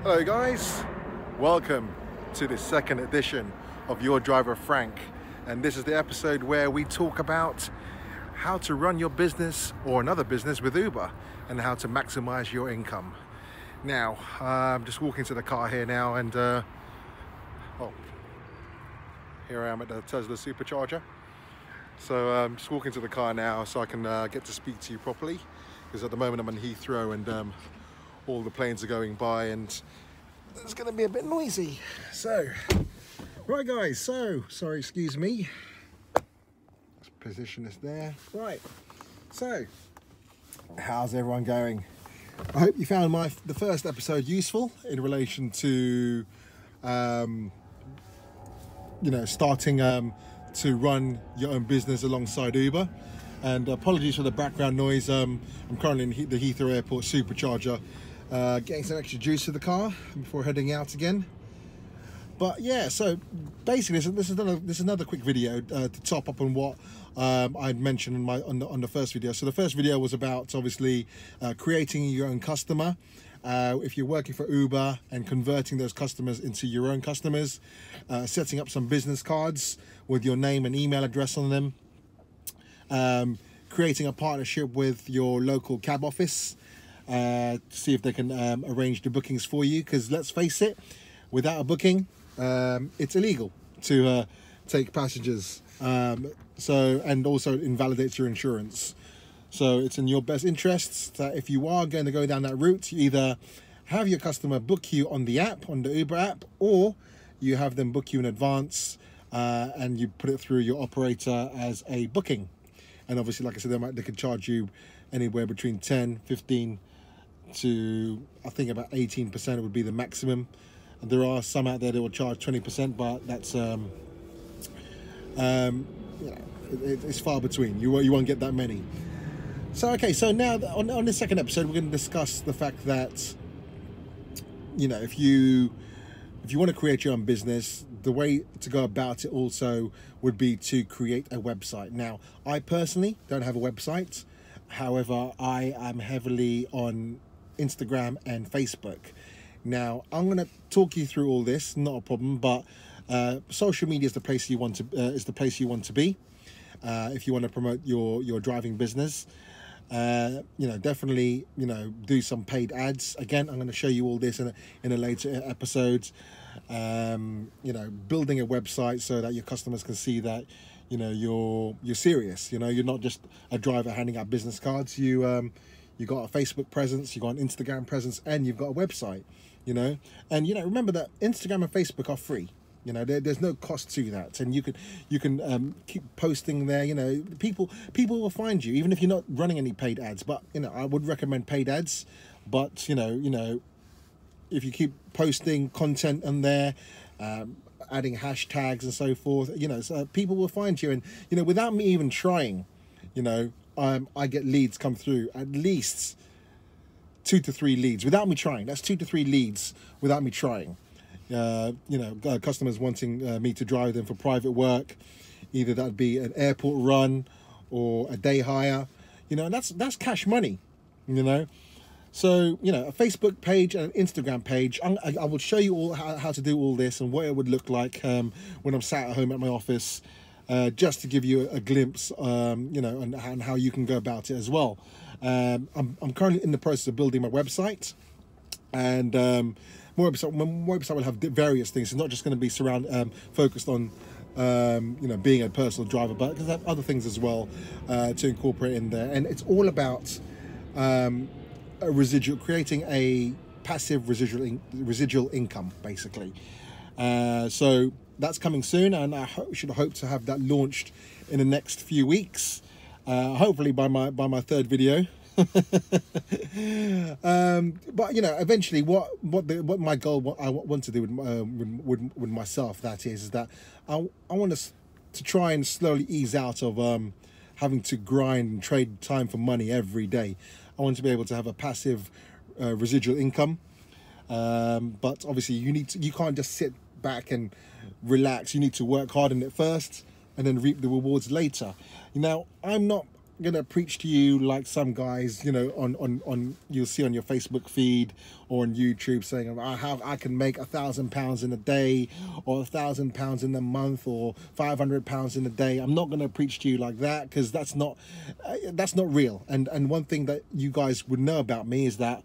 Hello guys, welcome to the second edition of Your Driver Frank, and this is the episode where we talk about how to run your business or another business with Uber and how to maximize your income. Now, I'm just walking to the car here now, and here I am at the Tesla Supercharger. So I'm just walking to the car now so I can get to speak to you properly, because at the moment I'm in Heathrow and all the planes are going by and it's going to be a bit noisy. So, right guys, sorry, excuse me. Let's position this there. Right, so how's everyone going? I hope you found the first episode useful in relation to starting to run your own business alongside Uber. And apologies for the background noise. I'm currently in the Heathrow Airport Supercharger, getting some extra juice to the car before heading out again. But yeah, so basically this is another quick video to top up on what I'd mentioned on the first video. So the first video was about obviously creating your own customer. If you're working for Uber and converting those customers into your own customers, setting up some business cards with your name and email address on them, creating a partnership with your local cab office to see if they can arrange the bookings for you, because let's face it, without a booking it's illegal to take passengers, and also invalidates your insurance. So it's in your best interests that if you are going to go down that route, you either have your customer book you on the app, on the Uber app, or you have them book you in advance and you put it through your operator as a booking. And obviously, like I said, they could charge you anywhere between 10, 15 to I think about 18% would be the maximum. And there are some out there that will charge 20%, but that's it's far between. You won't get that many. So okay, so now on this second episode, we're going to discuss the fact that if you want to create your own business, the way to go about it also would be to create a website. Now, I personally don't have a website. However, I am heavily on Instagram and Facebook. Now, I'm going to talk you through all this, not a problem, but social media is the place you want to be if you want to promote your driving business. Definitely, do some paid ads. Again, I'm going to show you all this in a later episode. Building a website so that your customers can see that, you're serious. You're not just a driver handing out business cards. You got a Facebook presence, you got an Instagram presence, and you've got a website. And remember that Instagram and Facebook are free. There's no cost to that, and you can keep posting there. People will find you even if you're not running any paid ads. But I would recommend paid ads. But if you keep posting content on there, adding hashtags and so forth, so people will find you. And without me even trying, I get leads come through, at least 2 to 3 leads without me trying. That's 2 to 3 leads without me trying. Customers wanting me to drive them for private work, either that'd be an airport run or a day hire, and that's cash money, So, a Facebook page and an Instagram page. I will show you all how to do all this and what it would look like when I'm sat at home at my office, just to give you a glimpse, on how you can go about it as well. I'm currently in the process of building my website, and my website will have various things. It's not just going to be focused on being a personal driver, but because I have other things as well to incorporate in there. And it's all about creating a passive residual income, basically. So that's coming soon, and I should hope to have that launched in the next few weeks. Hopefully by my third video. But eventually, what my goal, what I want to do with myself, that is that I want to try and slowly ease out of having to grind and trade time for money every day. I want to be able to have a passive residual income, but obviously you can't just sit back and relax. You need to work hard on it first and then reap the rewards later. I'm not gonna preach to you like some guys, you know, on you'll see on your Facebook feed or on YouTube saying how I can make £1,000 in a day, or £1,000 in a month, or £500 in a day. I'm not gonna preach to you like that, because that's not real. And one thing that you guys would know about me is that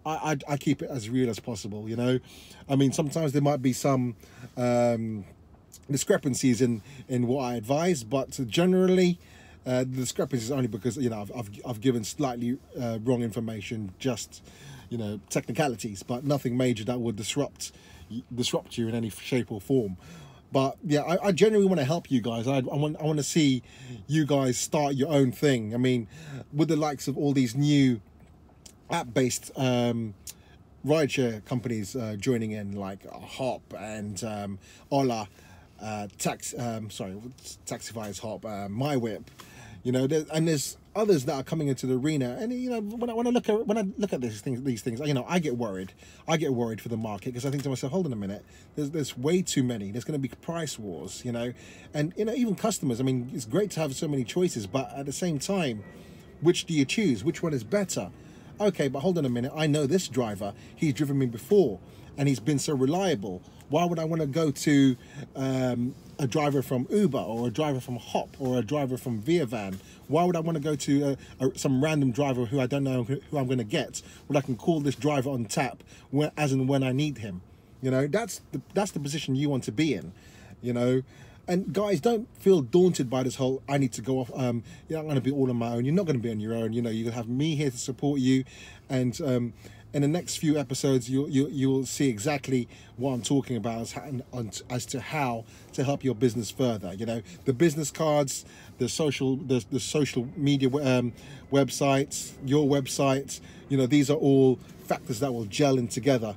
I keep it as real as possible. You know, I mean, sometimes there might be some discrepancies in what I advise, but generally the discrepancies is only because, you know, I've given slightly wrong information, just, you know, technicalities, but nothing major that would disrupt you in any shape or form. But yeah, I genuinely want to help you guys. I want to see you guys start your own thing. I mean, with the likes of all these new app-based rideshare companies joining in, like Hop and Ola, Taxify is Hop, MyWhip, you know, there's others that are coming into the arena. And you know, when I look at these things, you know, I get worried for the market, because I think to myself, hold on a minute, there's way too many. There's going to be price wars, you know, and you know, even customers. I mean, it's great to have so many choices, but at the same time, which do you choose? Which one is better? Okay, but hold on a minute. I know this driver. He's driven me before, and he's been so reliable. Why would I want to go to a driver from Uber, or a driver from Hop, or a driver from Viavan? Why would I want to go to some random driver who I don't know who I'm going to get, when I can call this driver on tap as and when I need him? You know, that's the position you want to be in, you know. And guys, don't feel daunted by this whole, I need to go off, you're not going to be all on my own. You're not going to be on your own. You know, you'll have me here to support you. And in the next few episodes, you'll see exactly what I'm talking about as to how to help your business further. You know, the business cards, the social media websites, your websites, you know, these are all factors that will gel in together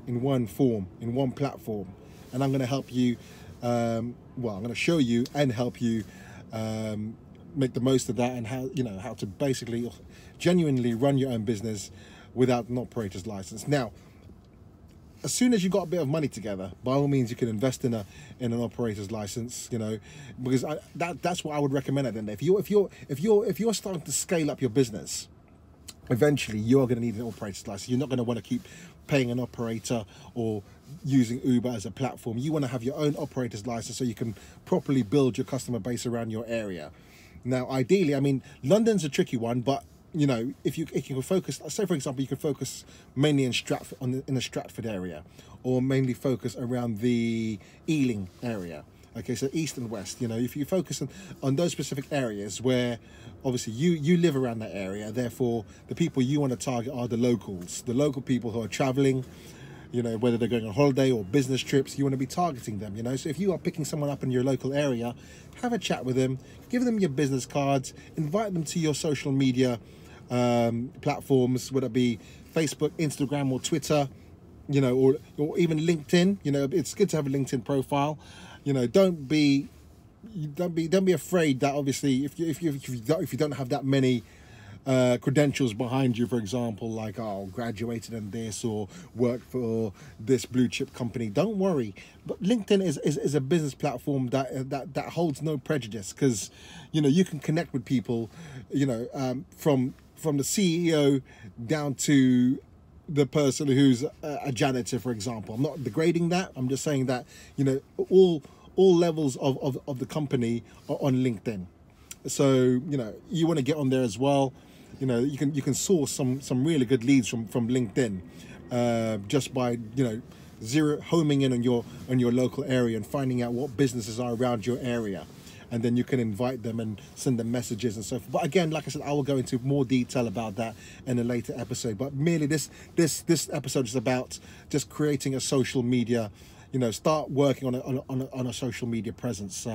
in one form, in one platform. And I'm going to help you, I'm going to show you and help you make the most of that, and how to basically genuinely run your own business without an operator's license. Now, as soon as you got a bit of money together, by all means, you can invest in an operator's license. You know, because that's what I would recommend at the end. If you're starting to scale up your business, eventually you are going to need an operator's license. You're not going to want to keep paying an operator or using Uber as a platform. You want to have your own operator's license so you can properly build your customer base around your area. Now, ideally, I mean, London's a tricky one, but you know, if you can focus, say for example, you can focus mainly in the Stratford area, or mainly focus around the Ealing area. Okay, so east and west. You know, if you focus on those specific areas where obviously you live around that area, therefore the people you want to target are the locals, the local people who are traveling. You know, whether they're going on holiday or business trips, you want to be targeting them, you know. So if you are picking someone up in your local area, have a chat with them, give them your business cards, invite them to your social media platforms, whether it be Facebook, Instagram, or Twitter, you know, or even LinkedIn. You know, it's good to have a LinkedIn profile. You know, don't be afraid that obviously if you don't have that many credentials behind you, for example, like, oh, graduated in this or work for this blue chip company, don't worry. But LinkedIn is a business platform that holds no prejudice, because you know, you can connect with people, you know, from the CEO down to the person who's a janitor, for example. I'm not degrading that. I'm just saying that, you know, all levels of the company are on LinkedIn. So, you know, you want to get on there as well. You know, you can source some really good leads from LinkedIn just by, you know, homing in on your local area and finding out what businesses are around your area, and then you can invite them and send them messages and so forth. But again, like I said, I will go into more detail about that in a later episode. But merely this episode is about just creating a social media. You know, start working on a social media presence,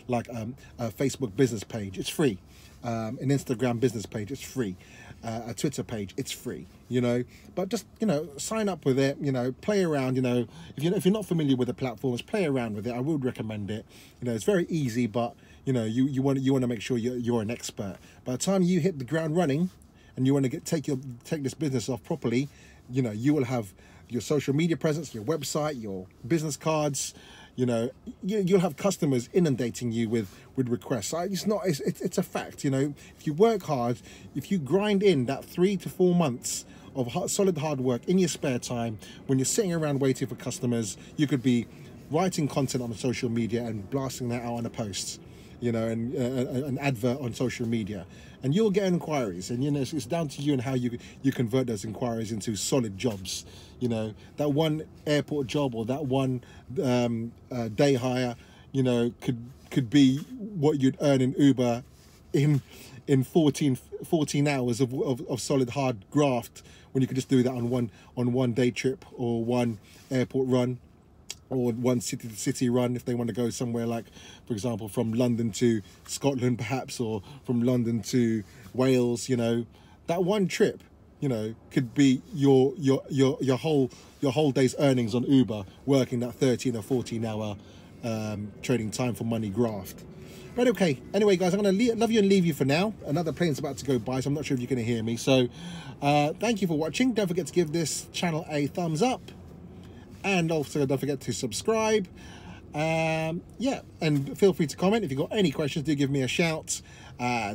like a Facebook business page. It's free. An Instagram business page, it's free. A Twitter page, it's free. You know, but just, you know, sign up with it. You know, play around. You know, if you're not familiar with the platforms, play around with it. I would recommend it. You know, it's very easy, but you know, you want to make sure you're an expert. By the time you hit the ground running, and you want to take this business off properly, you know, you will have your social media presence, your website, your business cards, You know, you'll have customers inundating you with requests. It's a fact. You know, if you work hard, if you grind in that 3 to 4 months of solid hard work in your spare time, when you're sitting around waiting for customers, you could be writing content on social media and blasting that out on a post, you know, and an advert on social media, and you'll get inquiries. And you know, it's down to you and how you convert those inquiries into solid jobs. You know, that one airport job or that one day hire, you know, could be what you'd earn in Uber in 14 hours of solid hard graft, when you could just do that on one day trip or one airport run, or one city to city run, if they want to go somewhere, like, for example, from London to Scotland perhaps, or from London to Wales. You know, that one trip, you know, could be your whole day's earnings on Uber, working that 13 or 14 hour trading time for money graft. But okay, anyway guys, I'm going to love you and leave you for now. Another plane's about to go by, so I'm not sure if you're going to hear me. So thank you for watching. Don't forget to give this channel a thumbs up, and also don't forget to subscribe. Yeah, and feel free to comment. If you've got any questions, do give me a shout.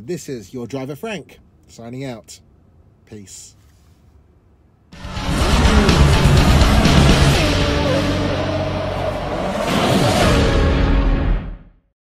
This is your driver Frank, signing out. Peace.